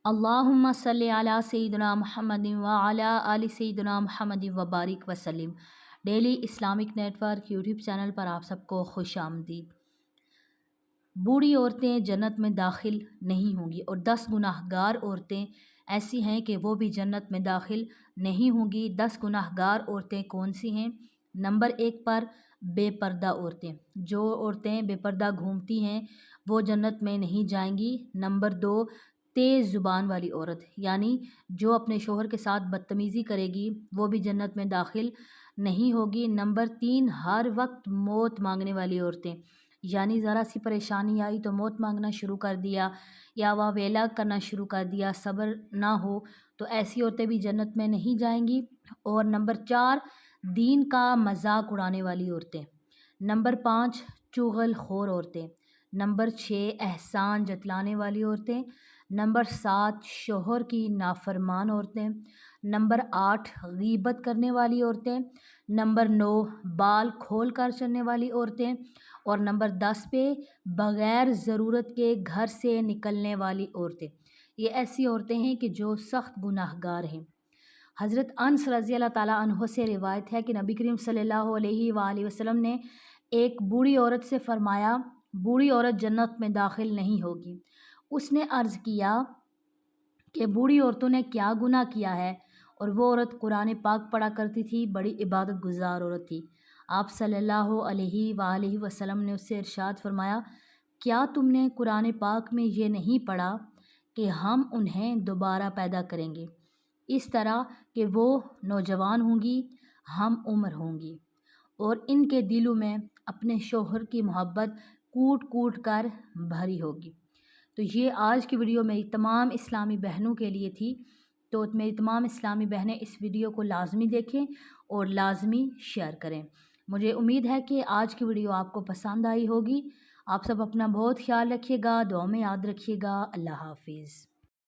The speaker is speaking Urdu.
اللہم صلی علی سیدنا محمد وعلی آل سیدنا محمد وبارک وسلم۔ Daily Islamic network YouTube channel پر آپ سب کو خوش آمدید۔ بوڑھی عورتیں جنت میں داخل نہیں ہوں گی اور 10 گناہ گار عورتیں ایسی ہیں کہ وہ بھی جنت میں داخل نہیں ہوں گی۔ 10 گناہ گار عورتیں کون سی ہیں؟ نمبر 1 پر بے پردہ عورتیں۔ جو عورتیں بے پردہ گھومتی ہیں وہ جنت میں نہیں جائیں گی۔ نمبر 2 تیز زبان والی عورت، یعنی جو اپنے شوہر کے ساتھ بدتمیزی کرے گی وہ بھی جنت میں داخل نہیں ہوگی۔ نمبر 3 ہر وقت موت مانگنے والی عورتیں، یعنی ذرا سی پریشانی آئی تو موت مانگنا شروع کر دیا یا واویلا کرنا شروع کر دیا، صبر نہ ہو، تو ایسی عورتیں بھی جنت میں نہیں جائیں گی۔ اور نمبر 4 دین کا مذاق اڑانے والی عورتیں۔ نمبر 5 چغل خور عورتیں۔ نمبر 6 احسان جتلانے والی عورتیں۔ نمبر 7 شوہر کی نافرمان عورتیں۔ نمبر 8 غیبت کرنے والی عورتیں۔ نمبر 9 بال کھول کر چلنے والی عورتیں۔ اور نمبر 10 پہ بغیر ضرورت کے گھر سے نکلنے والی عورتیں۔ یہ ایسی عورتیں ہیں کہ جو سخت گناہ گار ہیں۔ حضرت انس رضی اللہ تعالیٰ عنہ سے روایت ہے کہ نبی کریم صلی اللہ علیہ وآلہ وسلم نے ایک بوڑھی عورت سے فرمایا، بوڑھی عورت جنت میں داخل نہیں ہوگی۔ اس نے عرض کیا کہ بوڑھی عورتوں نے کیا گناہ کیا ہے؟ اور وہ عورت قرآن پاک پڑھا کرتی تھی، بڑی عبادت گزار عورت تھی۔ آپ صلی اللہ علیہ وآلہ وسلم نے اس سے ارشاد فرمایا، کیا تم نے قرآن پاک میں یہ نہیں پڑھا کہ ہم انہیں دوبارہ پیدا کریں گے، اس طرح کہ وہ نوجوان ہوں گی، ہم عمر ہوں گی، اور ان کے دلوں میں اپنے شوہر کی محبت کوٹ کوٹ کر بھری ہوگی۔ تو یہ آج کی ویڈیو میری تمام اسلامی بہنوں کے لیے تھی، تو میری تمام اسلامی بہنیں اس ویڈیو کو لازمی دیکھیں اور لازمی شیئر کریں۔ مجھے امید ہے کہ آج کی ویڈیو آپ کو پسند آئی ہوگی۔ آپ سب اپنا بہت خیال رکھیے گا، دعا میں یاد رکھیے گا۔ اللہ حافظ۔